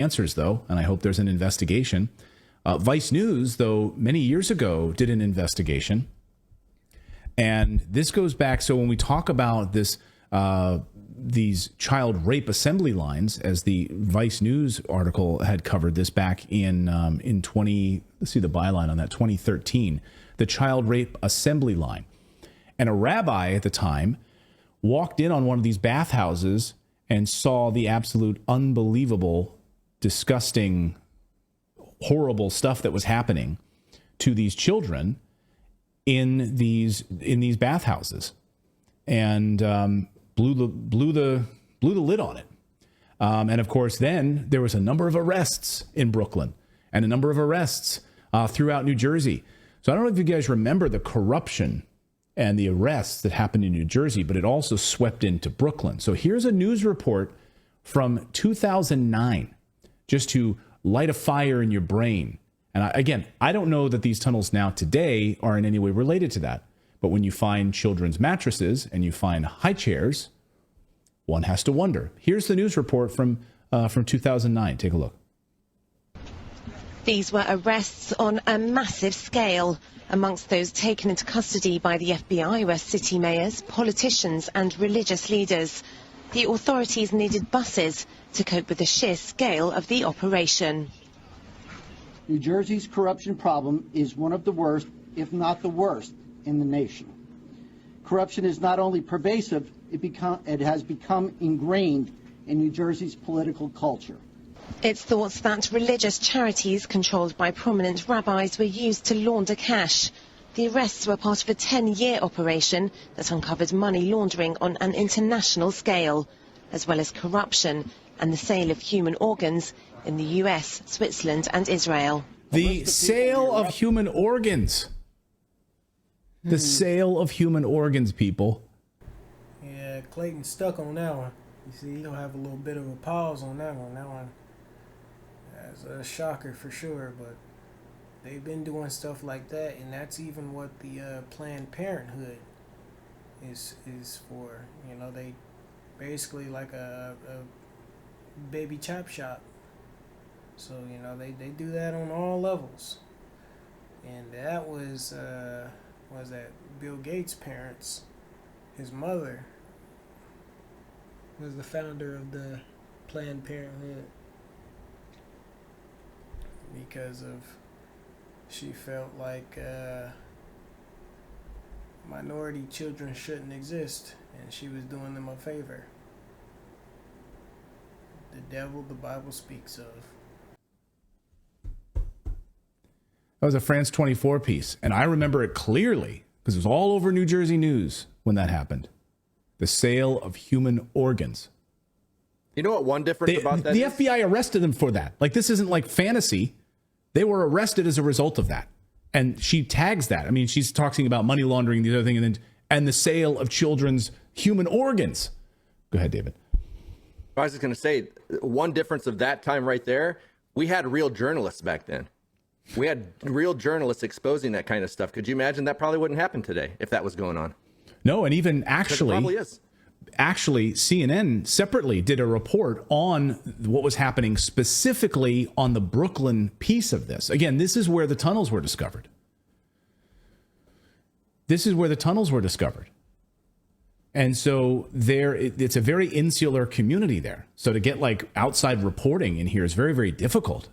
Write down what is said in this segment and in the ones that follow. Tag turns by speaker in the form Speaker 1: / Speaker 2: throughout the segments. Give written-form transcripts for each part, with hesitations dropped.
Speaker 1: answers, though, and I hope there's an investigation. Vice News, though, many years ago did an investigation. And this goes back. So when we talk about this, these child rape assembly lines, as the Vice News article had covered this back in 20, let's see the byline on that, 2013, the child rape assembly line. And a rabbi at the time walked in on one of these bathhouses and saw the absolute unbelievable, disgusting, horrible stuff that was happening to these children in these bathhouses, and blew the lid on it. And of course, then there was a number of arrests in Brooklyn and a number of arrests throughout New Jersey. So I don't know if you guys remember the corruption and the arrests that happened in New Jersey, but it also swept into Brooklyn. So here's a news report from 2009, just to light a fire in your brain. And I don't know that these tunnels now today are in any way related to that. But when you find children's mattresses and you find high chairs, one has to wonder. Here's the news report from 2009. Take a look.
Speaker 2: These were arrests on a massive scale. Amongst those taken into custody by the FBI were city mayors, politicians and religious leaders. The authorities needed buses to cope with the sheer scale of the operation.
Speaker 3: New Jersey's corruption problem is one of the worst, if not the worst, in the nation. Corruption is not only pervasive, it has become ingrained in New Jersey's political culture.
Speaker 2: It's thought that religious charities controlled by prominent rabbis were used to launder cash. The arrests were part of a 10-year operation that uncovered money laundering on an international scale, as well as corruption and the sale of human organs in the US, Switzerland and Israel.
Speaker 1: The sale of human organs. The sale of human organs, people.
Speaker 4: Yeah, Clayton's stuck on that one. You see, he'll have a little bit of a pause on that one. That one, that's a shocker for sure, but they've been doing stuff like that, and that's even what the Planned Parenthood is for. You know, they basically like a baby chop shop. So, you know, they do that on all levels. And that was that Bill Gates' parents, his mother was the founder of the Planned Parenthood because of she felt like minority children shouldn't exist, and she was doing them a favor. The devil the Bible speaks of.
Speaker 1: That was a France 24 piece, and I remember it clearly because it was all over New Jersey news when that happened. The sale of human organs.
Speaker 5: You know what one difference about that
Speaker 1: the
Speaker 5: is?
Speaker 1: FBI arrested them for that. Like, this isn't like fantasy. They were arrested as a result of that. And she tags that. I mean, she's talking about money laundering, the other thing, and the sale of children's human organs. Go ahead, David.
Speaker 5: I was just going to say, one difference of that time right there, we had real journalists back then. We had real journalists exposing that kind of stuff. Could you imagine that probably wouldn't happen today if that was going on?
Speaker 1: No, and even actually,
Speaker 5: it probably is.
Speaker 1: Actually, CNN separately did a report on what was happening specifically on the Brooklyn piece of this. Again, this is where the tunnels were discovered. This is where the tunnels were discovered. And so it's a very insular community there. So to get like outside reporting in here is very, very difficult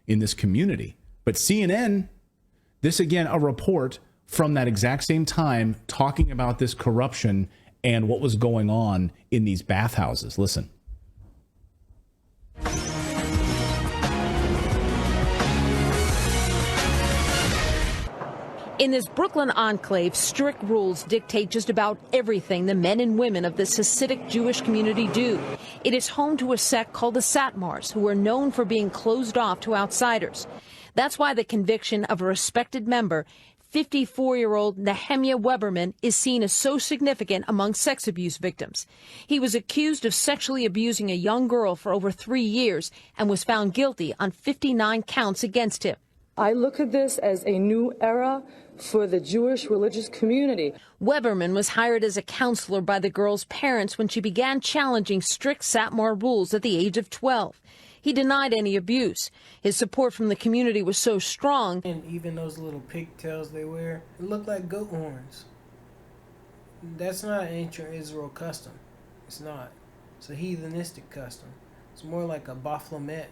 Speaker 1: in this community. But CNN, this again, a report from that exact same time talking about this corruption and what was going on in these bathhouses. Listen.
Speaker 6: In this Brooklyn enclave, strict rules dictate just about everything the men and women of this Hasidic Jewish community do. It is home to a sect called the Satmars, who are known for being closed off to outsiders. That's why the conviction of a respected member, 54-year-old Nehemiah Weberman, is seen as so significant among sex abuse victims. He was accused of sexually abusing a young girl for over 3 years and was found guilty on 59 counts against him.
Speaker 7: I look at this as a new era for the Jewish religious community.
Speaker 6: Weberman was hired as a counselor by the girl's parents when she began challenging strict Satmar rules at the age of 12. He denied any abuse. His support from the community was so strong.
Speaker 4: And even those little pigtails they wear, it looked like goat horns. That's not ancient Israel custom. It's not. It's a heathenistic custom. It's more like a Baphomet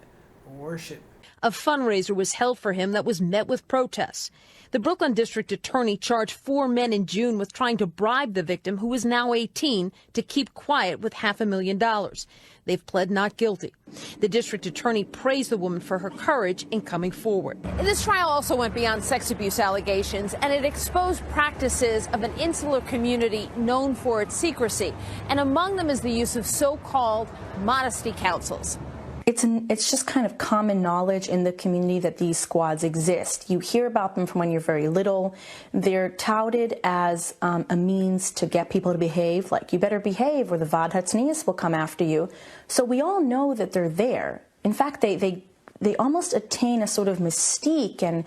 Speaker 4: worship.
Speaker 6: A fundraiser was held for him that was met with protests. The Brooklyn district attorney charged 4 men in June with trying to bribe the victim, who is now 18, to keep quiet with $500,000. They've pled not guilty. The district attorney praised the woman for her courage in coming forward. This trial also went beyond sex abuse allegations, and it exposed practices of an insular community known for its secrecy. And among them is the use of so-called modesty councils.
Speaker 8: It's just kind of common knowledge in the community that these squads exist. You hear about them from when you're very little. They're touted as a means to get people to behave, like you better behave or the Vad Hatznius will come after you. So we all know that they're there. In fact, they almost attain a sort of mystique and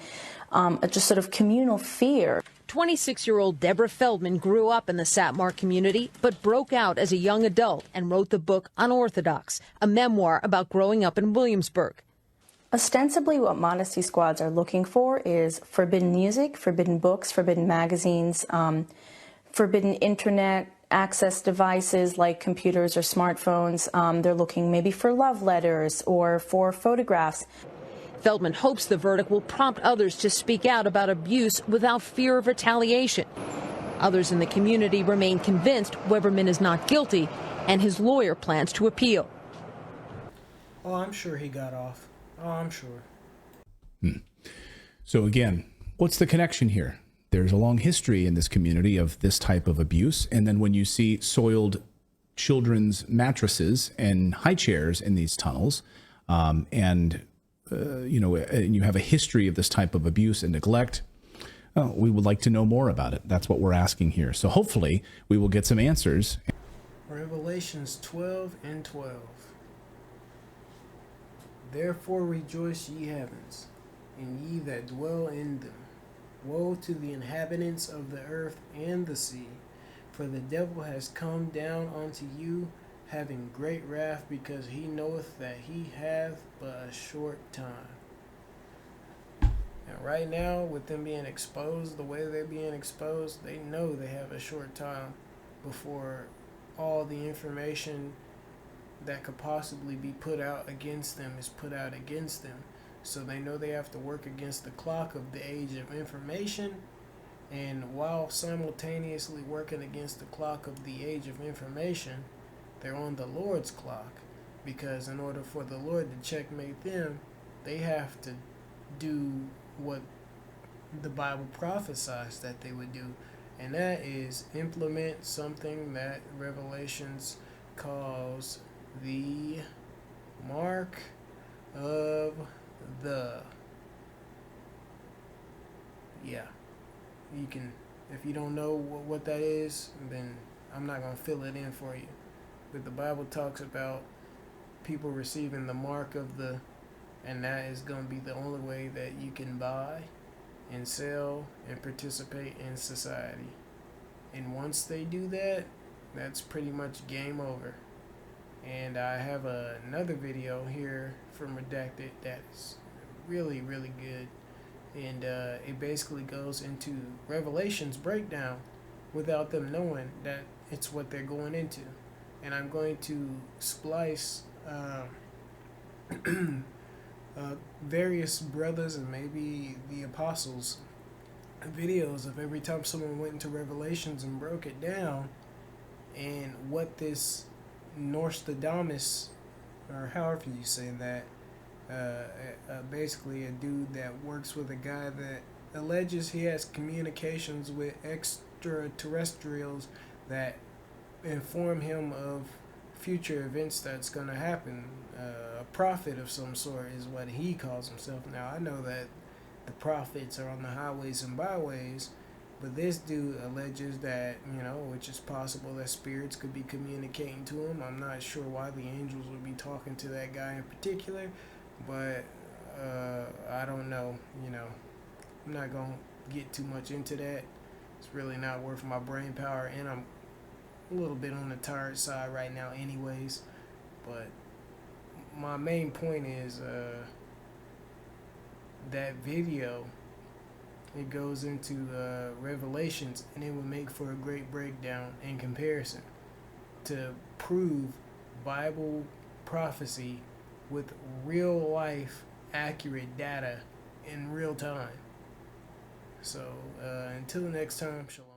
Speaker 8: a just sort of communal fear.
Speaker 6: 26-year-old Deborah Feldman grew up in the Satmar community, but broke out as a young adult and wrote the book Unorthodox, a memoir about growing up in Williamsburg.
Speaker 8: Ostensibly, what modesty squads are looking for is forbidden music, forbidden books, forbidden magazines, forbidden internet access devices like computers or smartphones. They're looking maybe for love letters or for photographs.
Speaker 6: Feldman hopes the verdict will prompt others to speak out about abuse without fear of retaliation. Others in the community remain convinced Weberman is not guilty, and his lawyer plans to appeal.
Speaker 4: Oh, I'm sure he got off. Oh, I'm sure.
Speaker 1: So again, what's the connection here? There's a long history in this community of this type of abuse. And then when you see soiled children's mattresses and high chairs in these tunnels, and you have a history of this type of abuse and neglect, we would like to know more about it. That's what we're asking here. So hopefully we will get some answers.
Speaker 4: Revelations 12:12. Therefore rejoice, ye heavens, and ye that dwell in them. Woe to the inhabitants of the earth and the sea, for the devil has come down unto you, having great wrath, because he knoweth that he hath but a short time. And right now, with them being exposed the way they're being exposed, they know they have a short time before all the information that could possibly be put out against them is put out against them. So they know they have to work against the clock of the age of information, and while simultaneously working against the clock of the age of information, they're on the Lord's clock, because in order for the Lord to checkmate them, they have to do what the Bible prophesies that they would do, and that is implement something that Revelations calls the mark of the. Yeah, you can, if you don't know what that is, then I'm not going to fill it in for you. But the Bible talks about people receiving the mark of the, and that is going to be the only way that you can buy and sell and participate in society. And once they do that, that's pretty much game over. And I have another video here from Redacted that's really, really good. And it basically goes into Revelation's breakdown without them knowing that it's what they're going into. And I'm going to splice various brothers and maybe the apostles videos of every time someone went into Revelations and broke it down, and what this Nostradamus, or however you say that, basically a dude that works with a guy that alleges he has communications with extraterrestrials that inform him of future events that's going to happen. A prophet of some sort is what he calls himself. Now, I know that the prophets are on the highways and byways, but this dude alleges that, which is possible that spirits could be communicating to him. I'm not sure why the angels would be talking to that guy in particular, but I don't know. I'm not going to get too much into that. It's really not worth my brain power, and I'm a little bit on the tired side right now anyways. But my main point is that video, it goes into Revelations, and it would make for a great breakdown in comparison to prove Bible prophecy with real life accurate data in real time. So until the next time, shalom.